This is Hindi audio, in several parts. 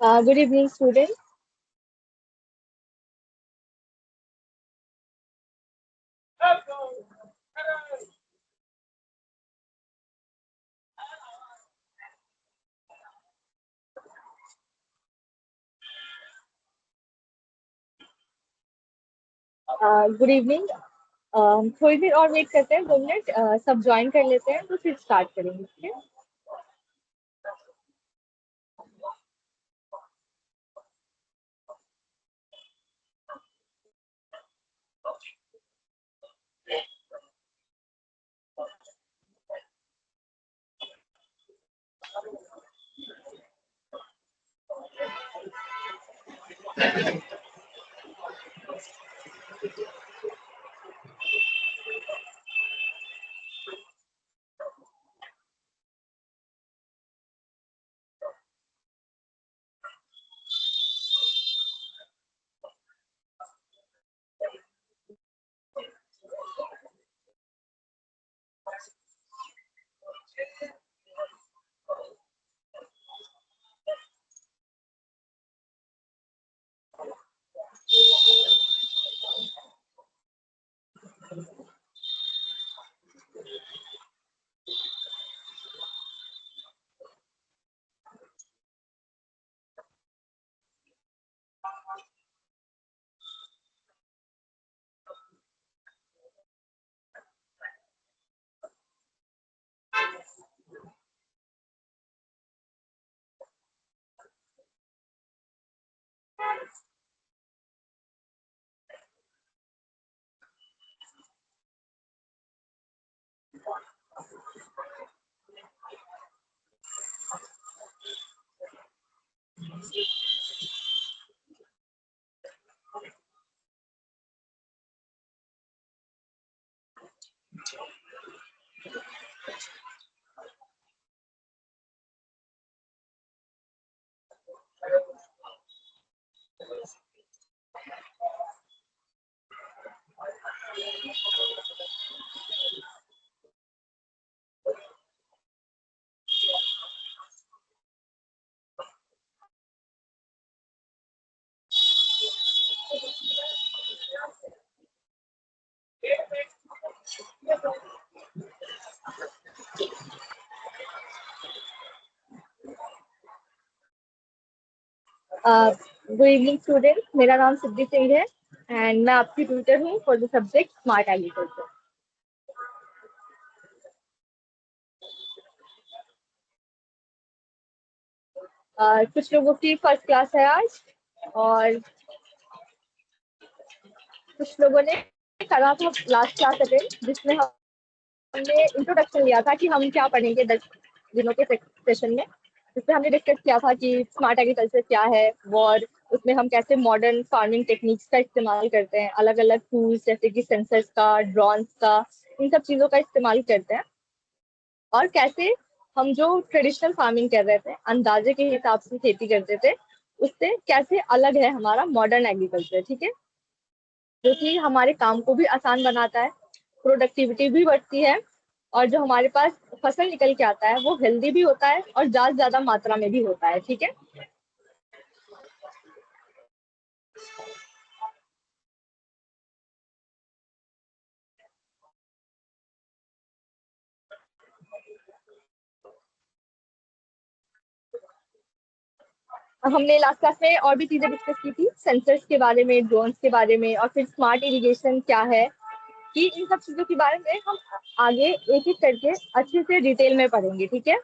Good evening, students. Good evening. थोड़ी देर और वेट करते हैं, 2 मिनट। सब ज्वाइन कर लेते हैं तो फिर स्टार्ट करेंगे, ठीक है। Good evening, students. मेरा नाम सिद्धि सिंह है एंड मैं आपकी ट्यूटर हूँ for the subject smart agriculture. कुछ लोगों की फर्स्ट क्लास है आज, और कुछ लोगों ने करा था लास्ट क्लास अटेंड, जिसमें हमने इंट्रोडक्शन लिया था कि हम क्या पढ़ेंगे 10 दिनों के सेशन में। जिसमें हमने डिस्कस किया था कि स्मार्ट एग्रीकल्चर क्या है, और उसमें हम कैसे मॉडर्न फार्मिंग टेक्निक्स का इस्तेमाल करते हैं, अलग अलग टूल्स जैसे कि सेंसर्स का, ड्रोन्स का, इन सब चीज़ों का इस्तेमाल करते हैं। और कैसे हम जो ट्रेडिशनल फार्मिंग कर रहे थे, अंदाजे के हिसाब से खेती करते थे, उससे कैसे अलग है हमारा मॉडर्न एग्रीकल्चर, ठीक है। जो कि हमारे काम को भी आसान बनाता है, प्रोडक्टिविटी भी बढ़ती है, और जो हमारे पास फसल निकल के आता है वो हेल्दी भी होता है और ज्यादा ज्यादा मात्रा में भी होता है, ठीक है। हमने लास्ट क्लास में और भी चीजें डिस्कस की थी, सेंसर्स के बारे में, ड्रोन्स के बारे में, और फिर स्मार्ट इरिगेशन क्या है, कि इन सब चीजों के बारे में हम आगे एक एक करके अच्छे से डिटेल में पढ़ेंगे, ठीक है।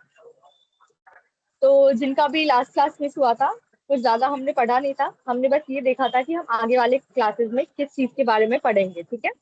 तो जिनका भी लास्ट क्लास मिस हुआ था, कुछ ज्यादा हमने पढ़ा नहीं था, हमने बस ये देखा था कि हम आगे वाले क्लासेस में किस चीज के बारे में पढ़ेंगे, ठीक है।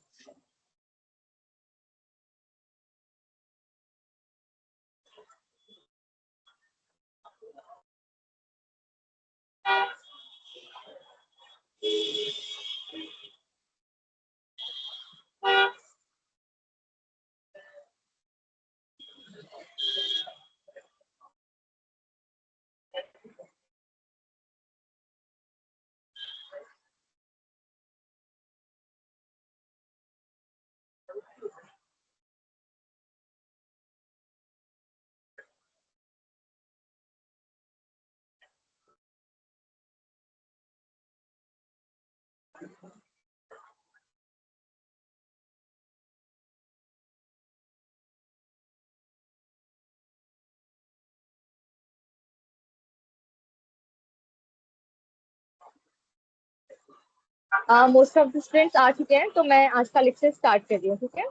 मोस्ट ऑफ द स्टूडेंट्स आ चुके हैं, तो मैं आज का लेक्चर स्टार्ट कर रही हूँ, ठीक है।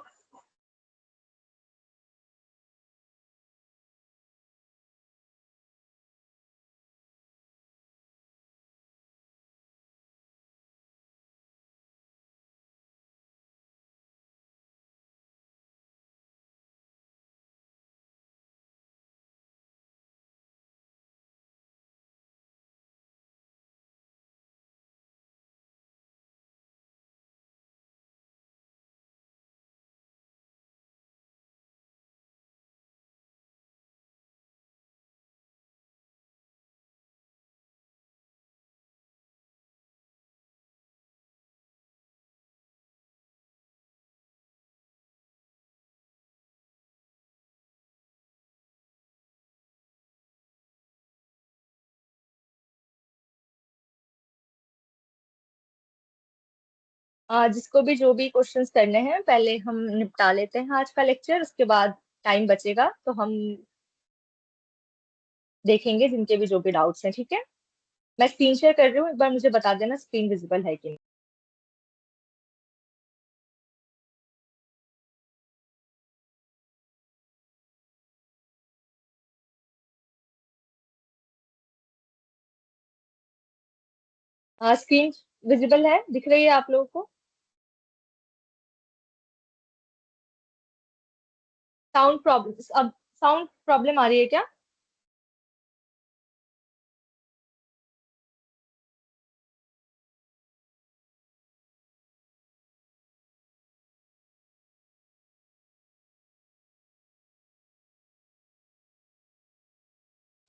जिसको भी जो भी क्वेश्चंस करने हैं पहले हम निपटा लेते हैं आज का लेक्चर, उसके बाद टाइम बचेगा तो हम देखेंगे जिनके भी जो भी डाउट्स हैं, ठीक है। मैं स्क्रीन शेयर कर रही हूँ, एक बार मुझे बता देना स्क्रीन विजिबल है कि नहीं। स्क्रीन विजिबल है, दिख रही है आप लोगों को? साउंड प्रॉब्लम, अब साउंड प्रॉब्लम आ रही है क्या?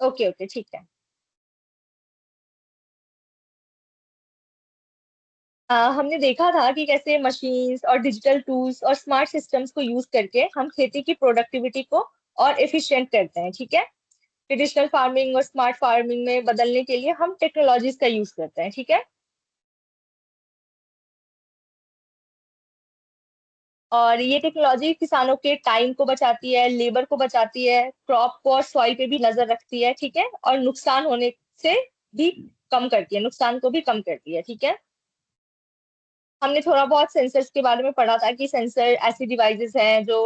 ओके ओके, ठीक है। हमने देखा था कि कैसे मशीन्स और डिजिटल टूल्स और स्मार्ट सिस्टम्स को यूज करके हम खेती की प्रोडक्टिविटी को और एफिशिएंट करते हैं, ठीक है। ट्रेडिशनल फार्मिंग और स्मार्ट फार्मिंग में बदलने के लिए हम टेक्नोलॉजीज का यूज करते हैं, ठीक है। और ये टेक्नोलॉजी किसानों के टाइम को बचाती है, लेबर को बचाती है, क्रॉप को और सॉइल पे भी नजर रखती है, ठीक है। और नुकसान होने से भी कम करती है, नुकसान को भी कम करती है, ठीक है। हमने थोड़ा बहुत सेंसर्स के बारे में पढ़ा था कि सेंसर ऐसी डिवाइसेस हैं जो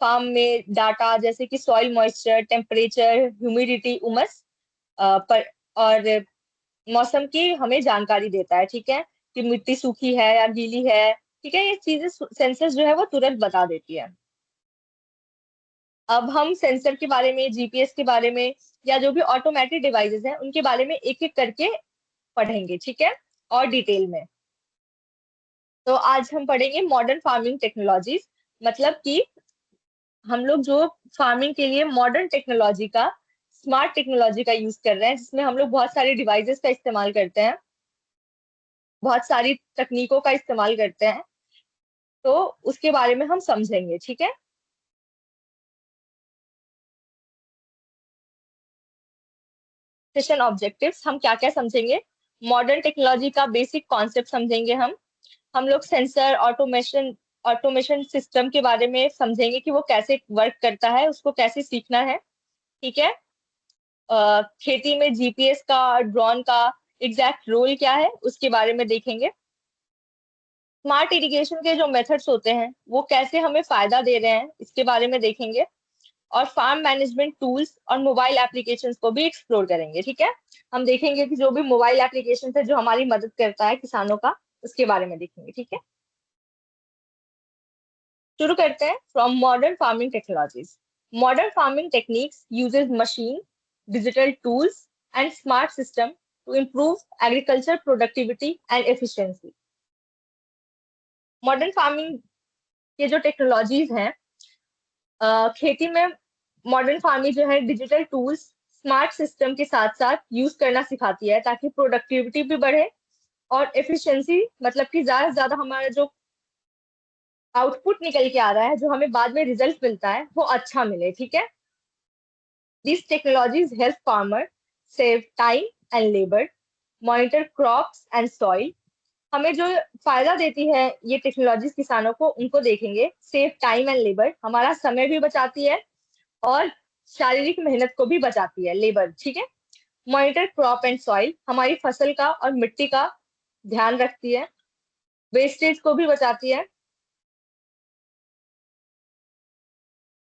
फार्म में डाटा जैसे कि सॉइल मॉइस्चर, टेम्परेचर, ह्यूमिडिटी, उमस पर और मौसम की हमें जानकारी देता है, ठीक है। कि मिट्टी सूखी है या गीली है, ठीक है। ये चीजें सेंसर्स जो है वो तुरंत बता देती है। अब हम सेंसर के बारे में, जीपीएस के बारे में, या जो भी ऑटोमेटिक डिवाइसेस हैं उनके बारे में एक एक करके पढ़ेंगे, ठीक है, और डिटेल में। तो आज हम पढ़ेंगे मॉडर्न फार्मिंग टेक्नोलॉजीज, मतलब कि हम लोग जो फार्मिंग के लिए मॉडर्न टेक्नोलॉजी का, स्मार्ट टेक्नोलॉजी का यूज कर रहे हैं, जिसमें हम लोग बहुत सारे डिवाइसेस का इस्तेमाल करते हैं, बहुत सारी तकनीकों का इस्तेमाल करते हैं, तो उसके बारे में हम समझेंगे, ठीक है। सेशन ऑब्जेक्टिव्स हम क्या क्या समझेंगे? मॉडर्न टेक्नोलॉजी का बेसिक कॉन्सेप्ट समझेंगे हम लोग सेंसर, ऑटोमेशन सिस्टम के बारे में समझेंगे कि वो कैसे वर्क करता है, उसको कैसे सीखना है, ठीक है। खेती में जीपीएस का, ड्रोन का एग्जैक्ट रोल क्या है उसके बारे में देखेंगे। स्मार्ट इरिगेशन के जो मेथड्स होते हैं वो कैसे हमें फायदा दे रहे हैं, इसके बारे में देखेंगे। और फार्म मैनेजमेंट टूल्स और मोबाइल एप्लीकेशंस को भी एक्सप्लोर करेंगे, ठीक है। हम देखेंगे कि जो भी मोबाइल एप्लीकेशन है जो हमारी मदद करता है किसानों का, उसके बारे में देखेंगे, ठीक है। शुरू करते हैं from modern farming technologies. Modern farming techniques uses machine, digital tools and smart system to improve agriculture productivity and efficiency। Modern farming के जो टेक्नोलॉजीज हैं, खेती में मॉडर्न फार्मिंग जो है डिजिटल टूल्स, स्मार्ट सिस्टम के साथ साथ यूज करना सिखाती है ताकि प्रोडक्टिविटी भी बढ़े और एफिशिएंसी, मतलब कि ज्यादा से ज्यादा हमारा जो आउटपुट निकल के आ रहा है, जो हमें बाद में रिजल्ट मिलता है, वो अच्छा मिले, ठीक है। These technologies help farmer save time and labor, monitor crops and soil, हमें जो फायदा देती है ये टेक्नोलॉजीज किसानों को, उनको देखेंगे। सेव टाइम एंड लेबर, हमारा समय भी बचाती है और शारीरिक मेहनत को भी बचाती है, लेबर, ठीक है। मॉनिटर क्रॉप एंड सॉइल, हमारी फसल का और मिट्टी का ध्यान रखती है। वेस्टेज को भी बचाती है।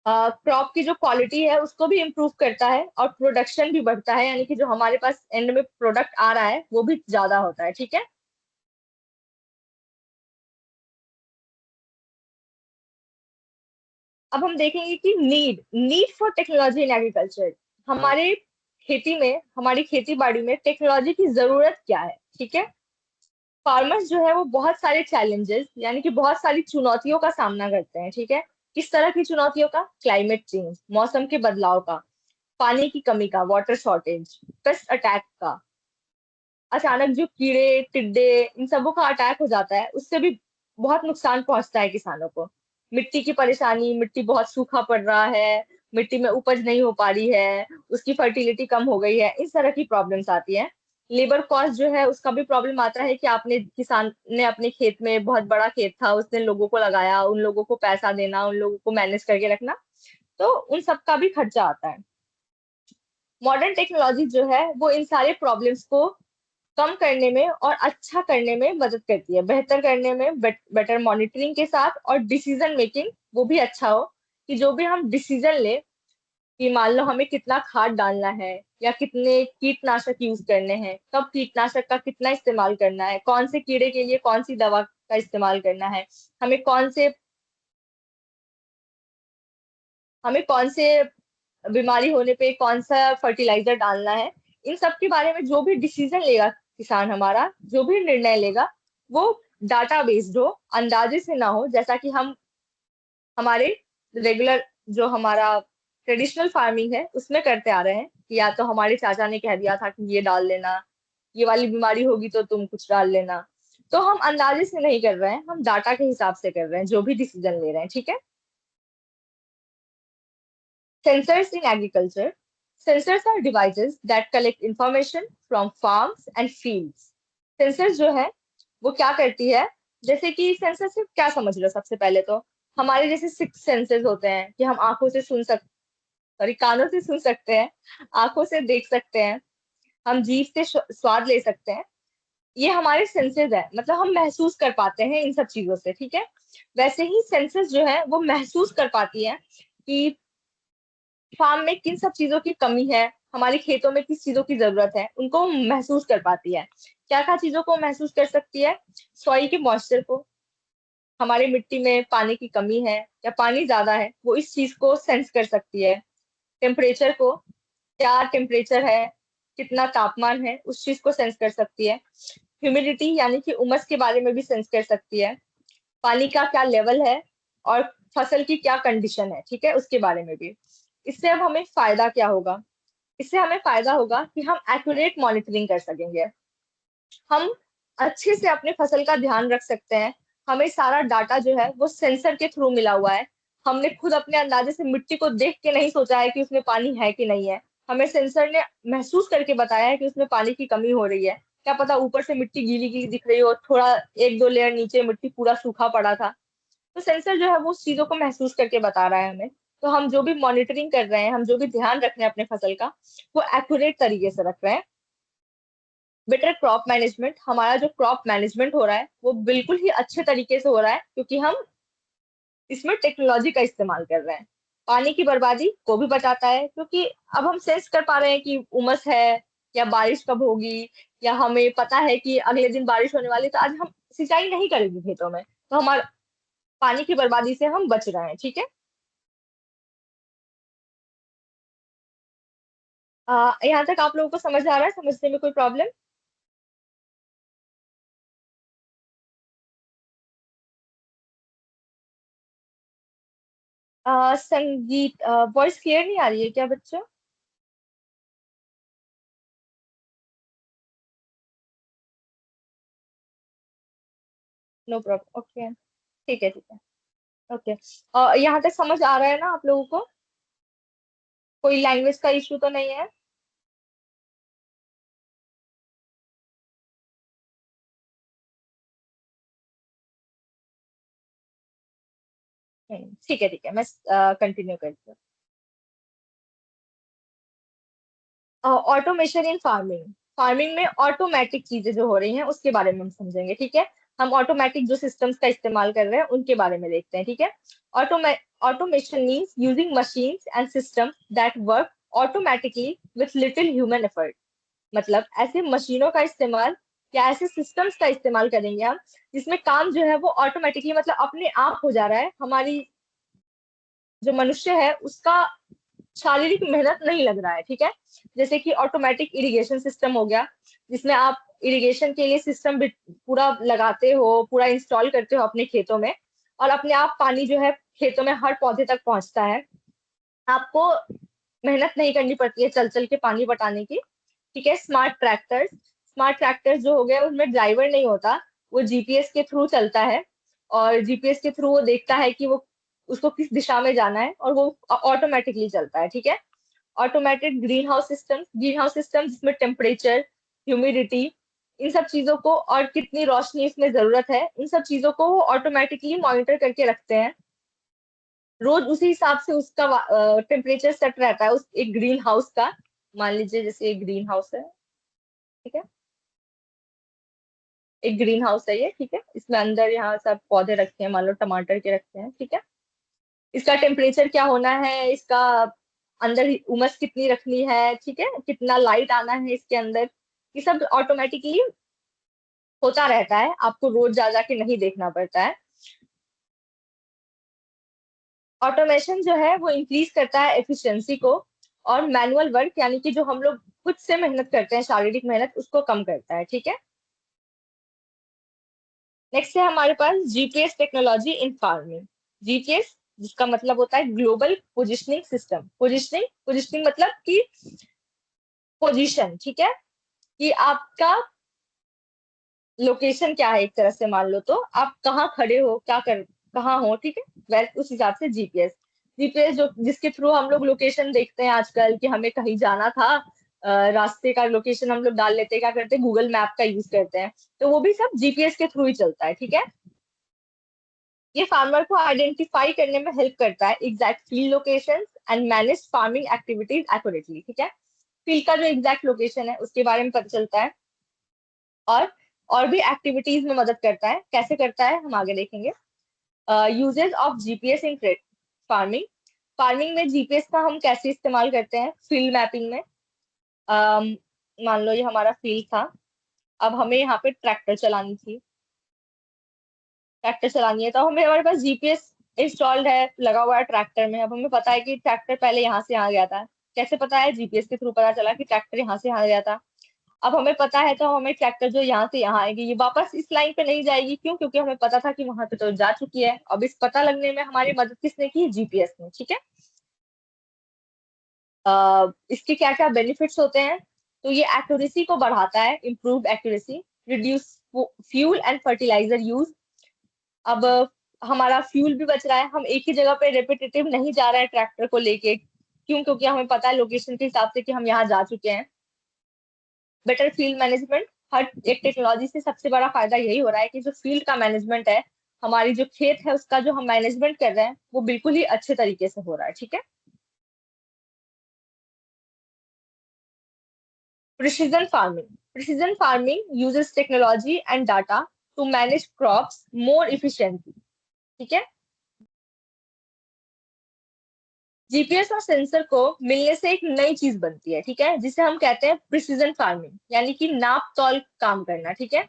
क्रॉप की जो क्वालिटी है उसको भी इम्प्रूव करता है और प्रोडक्शन भी बढ़ता है, यानी कि जो हमारे पास एंड में प्रोडक्ट आ रहा है वो भी ज्यादा होता है, ठीक है। अब हम देखेंगे कि need need for technology in agriculture. हमारे खेती में, हमारी खेती बाड़ी में टेक्नोलॉजी की जरूरत क्या है, ठीक है। फार्मर्स जो है वो बहुत सारे चैलेंजेस, यानी कि बहुत सारी चुनौतियों का सामना करते हैं, ठीक है। किस तरह की चुनौतियों का? क्लाइमेट चेंज, मौसम के बदलाव का, पानी की कमी का, वाटर शॉर्टेज, पेस्ट अटैक का, अचानक जो कीड़े टिड्डे इन सबों का अटैक हो जाता है उससे भी बहुत नुकसान पहुंचता है किसानों को। मिट्टी की परेशानी, मिट्टी बहुत सूखा पड़ रहा है, मिट्टी में उपज नहीं हो पा रही है, उसकी फर्टिलिटी कम हो गई है, इस तरह की प्रॉब्लम्स आती है। लेबर कॉस्ट जो है उसका भी प्रॉब्लम आता है कि आपने, किसान ने अपने खेत में, बहुत बड़ा खेत था, उसने लोगों को लगाया, उन लोगों को पैसा देना, उन लोगों को मैनेज करके रखना, तो उन सब का भी खर्चा आता है। मॉडर्न टेक्नोलॉजी जो है वो इन सारे प्रॉब्लम्स को कम करने में और अच्छा करने में मदद करती है, बेहतर करने में, बेटर मॉनिटरिंग के साथ, और डिसीजन मेकिंग वो भी अच्छा हो, कि जो भी हम डिसीजन ले, कि मान लो हमें कितना खाद डालना है या कितने कीटनाशक यूज करने हैं, कब कीटनाशक का कितना इस्तेमाल करना है, कौन से कीड़े के लिए कौन सी दवा का इस्तेमाल करना है, हमें कौन से हमें कौन से बीमारी होने पे कौन सा फर्टिलाइजर डालना है, इन सब के बारे में जो भी डिसीजन लेगा किसान, हमारा जो भी निर्णय लेगा, वो डाटा बेस्ड हो, अंदाजे से ना हो, जैसा कि हम हमारे रेगुलर, जो हमारा ट्रेडिशनल फार्मिंग है उसमें करते आ रहे हैं, कि या तो हमारे चाचा ने कह दिया था कि ये डाल लेना, ये वाली बीमारी होगी तो तुम कुछ डाल लेना। तो हम अंदाजे से नहीं कर रहे हैं, हम डाटा के हिसाब से कर रहे हैं जो भी डिसीजन ले रहे हैं, ठीक है। Sensors in agriculture. Sensors are devices that collect information from farms and fields. Sensors जो है वो क्या करती है? जैसे कि सेंसर से क्या समझ लो, सबसे पहले तो हमारे जैसे सिक्स सेंसेस होते हैं, कि हम आंखों से सुन सक सॉरी कानों से सुन सकते हैं, आंखों से देख सकते हैं, हम जीभ से स्वाद ले सकते हैं। ये हमारे सेंसेस है, मतलब हम महसूस कर पाते हैं इन सब चीजों से, ठीक है। वैसे ही सेंसेस जो है वो महसूस कर पाती है कि फार्म में किन सब चीजों की कमी है, हमारे खेतों में किस चीजों की जरूरत है, उनको महसूस कर पाती है। क्या क्या चीजों को महसूस कर सकती है? सॉइल के मॉइस्चर को, हमारी मिट्टी में पानी की कमी है या पानी ज्यादा है, वो इस चीज को सेंस कर सकती है। टेम्परेचर को, क्या टेम्परेचर है, कितना तापमान है, उस चीज को सेंस कर सकती है। ह्यूमिडिटी यानी कि उमस के बारे में भी सेंस कर सकती है। पानी का क्या लेवल है और फसल की क्या कंडीशन है, ठीक है, उसके बारे में भी। इससे अब हमें फायदा क्या होगा? इससे हमें फायदा होगा कि हम एक्यूरेट मॉनिटरिंग कर सकेंगे, हम अच्छे से अपने फसल का ध्यान रख सकते हैं। हमें सारा डाटा जो है वो सेंसर के थ्रू मिला हुआ है। हमने खुद अपने अंदाजे से मिट्टी को देख के नहीं सोचा है कि उसमें पानी है कि नहीं है, हमें सेंसर ने महसूस करके बताया है कि उसमें पानी की कमी हो रही है। क्या पता ऊपर से मिट्टी गीली गीली दिख रही हो, थोड़ा एक दो लेयर नीचे मिट्टी पूरा सूखा पड़ा था, तो सेंसर जो है वो उस चीजों को महसूस करके बता रहा है हमें। तो हम जो भी मॉनिटरिंग कर रहे हैं, हम जो भी ध्यान रख रहे हैं अपने फसल का, वो एक्यूरेट तरीके से रख रहे हैं। बेटर क्रॉप मैनेजमेंट, हमारा जो क्रॉप मैनेजमेंट हो रहा है वो बिल्कुल ही अच्छे तरीके से हो रहा है, क्योंकि हम इसमें टेक्नोलॉजी का इस्तेमाल कर रहे हैं। पानी की बर्बादी को भी बचाता है, क्योंकि अब हम सेंस कर पा रहे हैं कि उमस है या बारिश कब होगी, या हमें पता है कि अगले दिन बारिश होने वाली है, तो आज हम सिंचाई नहीं करेंगे खेतों में, तो हमारा पानी की बर्बादी से हम बच रहे हैं, ठीक है। यहाँ तक आप लोगों को समझ आ रहा है? समझने में कोई प्रॉब्लम? संगीत, वॉइस क्लियर नहीं आ रही है क्या बच्चों? No problem, okay. ठीक है, ठीक है। ओके। यहाँ तक समझ आ रहा है ना आप लोगों को? कोई लैंग्वेज का इशू तो नहीं है? ठीक है ठीक है, मैं कंटिन्यू करती हूँ। ऑटोमेशन इन फार्मिंग। फार्मिंग में ऑटोमेटिक चीजें जो हो रही हैं उसके बारे में हम समझेंगे, ठीक है। हम ऑटोमेटिक जो सिस्टम्स का इस्तेमाल कर रहे हैं उनके बारे में देखते हैं, ठीक है। ऑटोमे automation means using machines and system that work automatically with little human effort. मतलब ऐसे मशीनों का इस्तेमाल या ऐसे सिस्टम्स का इस्तेमाल करेंगे हम जिसमें काम जो है वो ऑटोमेटिकली मतलब अपने आप हो जा रहा है। हमारी जो मनुष्य है उसका शारीरिक मेहनत नहीं लग रहा है, ठीक है। जैसे कि ऑटोमेटिक इरिगेशन सिस्टम हो गया, जिसमें आप इरिगेशन के लिए सिस्टम पूरा लगाते हो, पूरा इंस्टॉल करते हो अपने खेतों में, और अपने आप पानी जो है खेतों में हर पौधे तक पहुंचता है। आपको मेहनत नहीं करनी पड़ती है चल चल के पानी पटाने की, ठीक है। स्मार्ट ट्रैक्टर्स जो हो गए उनमें ड्राइवर नहीं होता, वो जीपीएस के थ्रू चलता है, और जीपीएस के थ्रू वो देखता है कि वो उसको किस दिशा में जाना है, और वो ऑटोमेटिकली चलता है, ठीक है। ऑटोमेटेड ग्रीन हाउस सिस्टम जिसमें टेम्परेचर, ह्यूमिडिटी, इन सब चीजों को और कितनी रोशनी इसमें जरूरत है, इन सब चीजों को वो ऑटोमेटिकली मॉनिटर करके रखते हैं। रोज उसी हिसाब से उसका टेम्परेचर सेट रहता है उस एक ग्रीन हाउस का। मान लीजिए जैसे एक ग्रीन हाउस है, ठीक है। एक ग्रीन हाउस है ये, ठीक है। इसमें अंदर यहाँ सब पौधे रखे हैं, मान लो टमाटर के रखे हैं, ठीक है। इसका टेम्परेचर क्या होना है, इसका अंदर उमस कितनी रखनी है, ठीक है, कितना लाइट आना है इसके अंदर, ये सब ऑटोमेटिकली होता रहता है, आपको रोज जा जा के नहीं देखना पड़ता है। ऑटोमेशन जो है वो इंक्रीज करता है एफिशिएंसी को, और मैनुअल वर्क यानी कि जो हम लोग खुद से मेहनत करते हैं, शारीरिक मेहनत, उसको कम करता है, ठीक है। नेक्स्ट है हमारे पास GPS technology in farming. GPS जिसका मतलब होता है global positioning system. Positioning positioning मतलब कि पोजीशन, ठीक है, कि आपका लोकेशन क्या है, एक तरह से मान लो तो आप कहाँ खड़े हो, क्या कर कहाँ हो, ठीक है। वैसे उस हिसाब से जीपीएस। जीपीएस जो जिसके थ्रू हम लोग लोकेशन देखते हैं आजकल कि हमें कहीं जाना था, रास्ते का लोकेशन हम लोग डाल लेते हैं, क्या करते हैं, गूगल मैप का यूज करते हैं, तो वो भी सब जीपीएस के थ्रू ही चलता है, ठीक है। ये फार्मर को आइडेंटिफाई करने में हेल्प करता है exact field location and manage farming activities accurately, ठीक है। फील्ड का जो एग्जैक्ट लोकेशन है उसके बारे में पता चलता है, और और भी एक्टिविटीज में मदद करता है। कैसे करता है हम आगे देखेंगे। Uses of GPS in farming. Farming में जीपीएस का हम कैसे इस्तेमाल करते हैं फील्ड मैपिंग में। अम, मान लो ये हमारा फील्ड था, अब हमें यहाँ पे ट्रैक्टर चलानी है, तो हमें हमारे पास जीपीएस इंस्टॉल्ड है, लगा हुआ है ट्रैक्टर में। अब हमें पता है कि ट्रैक्टर पहले यहाँ से यहाँ गया था। कैसे पता है, जीपीएस के थ्रू पता चला कि ट्रैक्टर यहाँ से यहाँ गया था। अब हमें पता है तो हमें ट्रैक्टर जो यहाँ से यहाँ आएगी, ये वापस इस लाइन पे नहीं जाएगी, क्यों, क्योंकि हमें पता था कि वहां पे तो जा चुकी है। अब इस पता लगने में हमारी मदद किसने की, जीपीएस ने, ठीक है। इसके क्या क्या बेनिफिट्स होते हैं, तो ये एक्यूरेसी को बढ़ाता है, improve accuracy, reduce fuel and fertiliser use. अब हमारा फ्यूल भी बच रहा है, हम एक ही जगह पे रेपिटेटिव नहीं जा रहे हैं ट्रैक्टर को लेके, क्यों, क्योंकि हमें पता है लोकेशन के हिसाब से कि हम यहाँ जा चुके हैं। Better field management. हर एक टेक्नोलॉजी से सबसे बड़ा फायदा यही हो रहा है कि जो फील्ड का मैनेजमेंट है, हमारी जो खेत है उसका जो हम मैनेजमेंट कर रहे हैं वो बिल्कुल ही अच्छे तरीके से हो रहा है, ठीक है। Precision farming. Precision farming uses technology and data to manage crops more efficiently, ठीक है। जीपीएस और सेंसर को मिलने से एक नई चीज बनती है, ठीक है, जिसे हम कहते हैं प्रिसीजन फार्मिंग, यानी कि नाप तौल काम करना, ठीक है।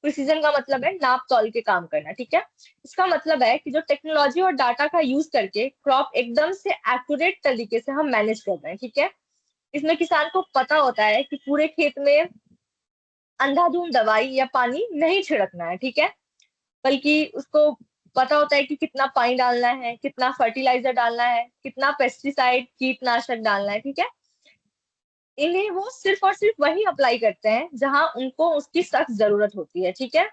प्रिसीजन का मतलब है नाप तौल के काम करना, ठीक है। इसका मतलब है कि जो टेक्नोलॉजी और डाटा का यूज करके क्रॉप एकदम से एक्यूरेट तरीके से हम मैनेज कर रहे हैं, ठीक है। इसमें किसान को पता होता है कि पूरे खेत में अंधाधुंध दवाई या पानी नहीं छिड़कना है, ठीक है, बल्कि उसको पता होता है कि कितना पानी डालना है, कितना फर्टिलाइजर डालना है, कितना पेस्टिसाइड कीटनाशक डालना है, ठीक है। इन्हें वो सिर्फ और सिर्फ वही अप्लाई करते हैं जहां उनको उसकी सख्त जरूरत होती है, ठीक है।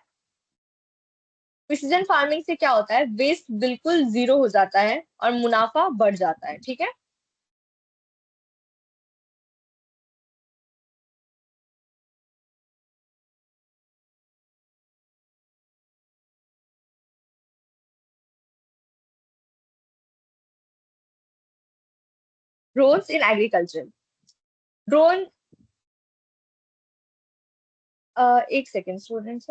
प्रिसीजन फार्मिंग से क्या होता है, वेस्ट बिल्कुल जीरो हो जाता है और मुनाफा बढ़ जाता है, ठीक है। Drones in agriculture. ड्रोन, एक सेकेंड स्टूडेंट।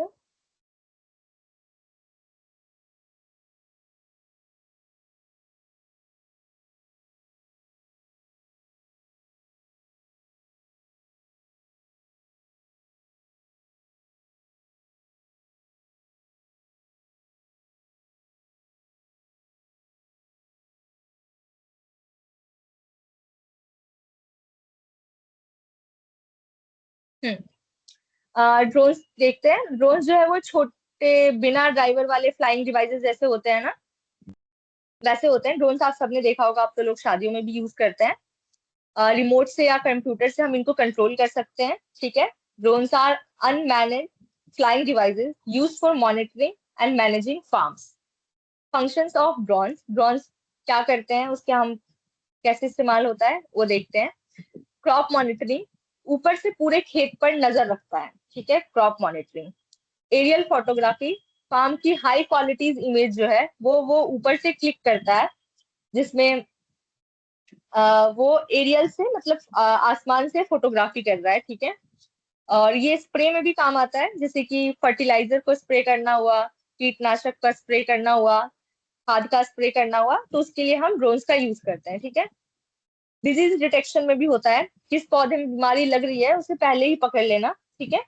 ड्रोन्स देखते हैं। ड्रोन्स जो है वो छोटे बिना ड्राइवर वाले फ्लाइंग डिवाइसेस जैसे होते हैं ना, वैसे होते हैं ड्रोन्स। आप सबने देखा होगा, आप तो लोग शादियों में भी यूज करते हैं। रिमोट से या कंप्यूटर से हम इनको कंट्रोल कर सकते हैं, ठीक है। Drones are unmanned flying devices use for monitoring and managing farms. Functions of drones. Drones क्या करते हैं, उसके हम कैसे इस्तेमाल होता है वो देखते हैं। क्रॉप मॉनिटरिंग, ऊपर से पूरे खेत पर नजर रखता है, ठीक है, crop monitoring. Aerial photography, farm की हाई क्वालिटीज इमेज जो है वो ऊपर से क्लिक करता है, जिसमें वो एरियल से मतलब आसमान से फोटोग्राफी कर रहा है, ठीक है। और ये स्प्रे में भी काम आता है, जैसे कि फर्टिलाइजर को स्प्रे करना हुआ, कीटनाशक का स्प्रे करना हुआ, खाद का स्प्रे करना हुआ, तो उसके लिए हम ड्रोन्स का यूज करते हैं, ठीक है। डिजीज डिटेक्शन में भी होता है, किस पौधे में बीमारी लग रही है उसे पहले ही पकड़ लेना, ठीक है।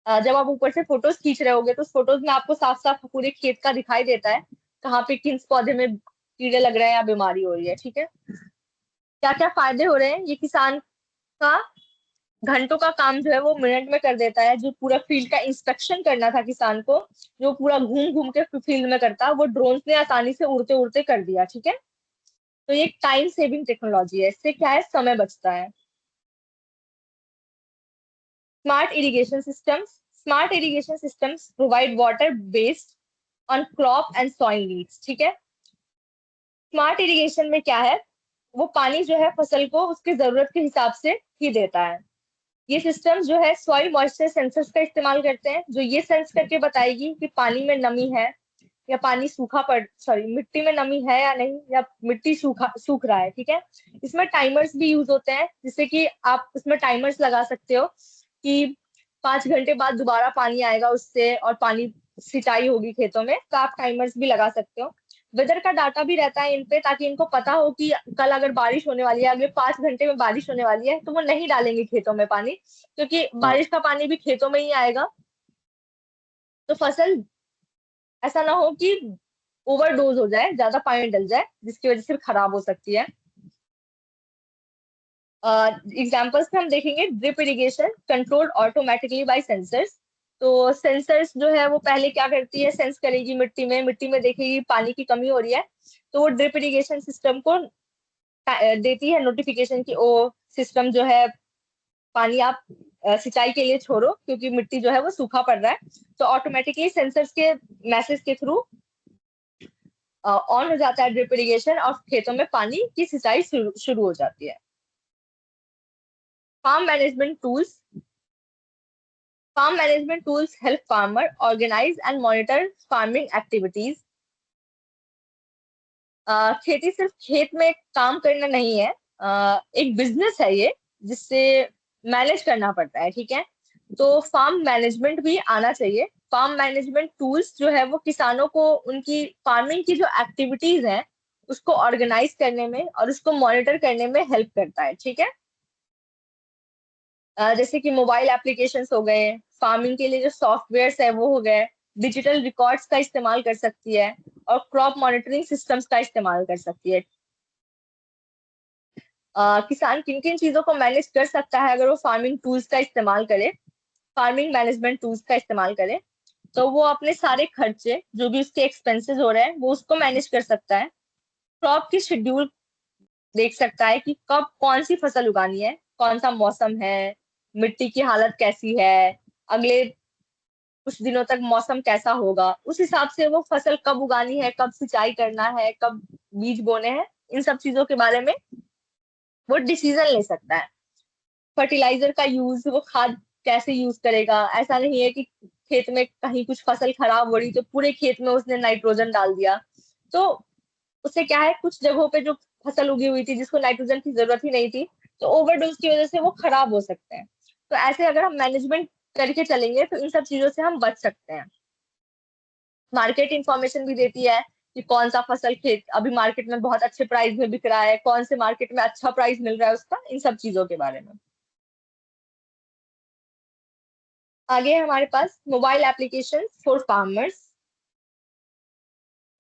जब आप ऊपर से फोटोज खींच रहे होगे तो उस फोटोज में आपको साफ साफ पूरे खेत का दिखाई देता है, कहाँ पे किस पौधे में कीड़े लग रहे हैं या बीमारी हो रही है, ठीक है। क्या क्या फायदे हो रहे हैं, ये किसान का घंटों का काम जो है वो मिनट में कर देता है। जो पूरा फील्ड का इंस्पेक्शन करना था किसान को, जो पूरा घूम घूम के फील्ड में करता, वो ड्रोन ने आसानी से उड़ते उड़ते कर दिया, ठीक है। तो ये टाइम सेविंग टेक्नोलॉजी है, इससे क्या है, समय बचता है। Smart irrigation systems. Smart irrigation systems provide water based on crop and soil needs, ठीक है। स्मार्ट इरिगेशन में क्या है, वो पानी जो है फसल को उसकी जरूरत के हिसाब से ही देता है। ये सिस्टम जो है सॉइल मॉइस्चर सेंसर्स का इस्तेमाल करते हैं, जो ये सेंस करके बताएगी कि पानी में नमी है या पानी सूखा पड़ सॉरी मिट्टी में नमी है या नहीं, या मिट्टी सूख रहा है, ठीक है। इसमें टाइमर्स भी यूज होते हैं, जिससे कि आप इसमें टाइमर्स लगा सकते हो कि 5 घंटे बाद दोबारा पानी आएगा उससे और पानी सिंचाई होगी खेतों में, तो आप टाइमर्स भी लगा सकते हो। वेदर का डाटा भी रहता है इन पे, ताकि इनको पता हो कि कल अगर बारिश होने वाली है, अगले 5 घंटे में बारिश होने वाली है, तो वो नहीं डालेंगे खेतों में पानी, क्योंकि बारिश का पानी भी खेतों में ही आएगा, तो फसल ऐसा ना हो कि ओवरडोज हो जाए, ज्यादा पानी डल जाए, जिसकी वजह से खराब हो सकती है। एग्जाम्पल्स में हम देखेंगे drip irrigation controlled automatically bye sensors. तो सेंसर्स जो है वो पहले क्या करती है, सेंस करेगी मिट्टी में देखेगी पानी की कमी हो रही है, तो वो ड्रिप इरिगेशन सिस्टम को देती है नोटिफिकेशन कि ओ सिस्टम जो है पानी आप सिंचाई के लिए छोड़ो, क्योंकि मिट्टी जो है वो सूखा पड़ रहा है। तो ऑटोमेटिकली सेंसर्स के मैसेज के थ्रू ऑन हो जाता है ड्रिप इरिगेशन, और खेतों में पानी की सिंचाई शुरू हो जाती है। Farm management tools. Farm management tools help farmer organize and monitor farming activities. खेती सिर्फ खेत में काम करना नहीं है, एक बिजनेस है ये, जिससे मैनेज करना पड़ता है, ठीक है। तो फार्म मैनेजमेंट भी आना चाहिए। फार्म मैनेजमेंट टूल्स जो है वो किसानों को उनकी फार्मिंग की जो एक्टिविटीज हैं उसको ऑर्गेनाइज करने में और उसको मॉनिटर करने में हेल्प करता है, ठीक है। जैसे कि मोबाइल एप्लीकेशंस हो गए, फार्मिंग के लिए जो सॉफ्टवेयर्स है वो हो गए, डिजिटल रिकॉर्ड्स का इस्तेमाल कर सकती है, और क्रॉप मॉनिटरिंग सिस्टम्स का इस्तेमाल कर सकती है। किसान किन किन चीजों को मैनेज कर सकता है अगर वो फार्मिंग टूल्स का इस्तेमाल करे, फार्मिंग मैनेजमेंट टूल्स का इस्तेमाल करे, तो वो अपने सारे खर्चे जो भी उसके एक्सपेंसेस हो रहे हैं वो उसको मैनेज कर सकता है। क्रॉप की शेड्यूल देख सकता है कि कब कौन सी फसल उगानी है, कौन सा मौसम है, मिट्टी की हालत कैसी है, अगले कुछ दिनों तक मौसम कैसा होगा, उस हिसाब से वो फसल कब उगानी है, कब सिंचाई करना है, कब बीज बोने हैं, इन सब चीजों के बारे में वो डिसीजन ले सकता है। फर्टिलाइजर का यूज, वो खाद कैसे यूज करेगा, ऐसा नहीं है कि खेत में कहीं कुछ फसल खराब हो रही तो पूरे खेत में उसने नाइट्रोजन डाल दिया। तो उससे क्या है, कुछ जगहों पे जो फसल उगी हुई थी जिसको नाइट्रोजन की जरूरत ही नहीं थी, तो ओवरडोज की वजह से वो खराब हो सकते हैं। तो ऐसे अगर हम मैनेजमेंट करके चलेंगे तो इन सब चीजों से हम बच सकते हैं। मार्केट इंफॉर्मेशन भी देती है कि कौन सा फसल खेत अभी मार्केट में बहुत अच्छे प्राइस में बिक रहा है, कौन से मार्केट में अच्छा प्राइस मिल रहा है उसका, इन सब चीजों के बारे में। आगे है हमारे पास mobile application for farmers.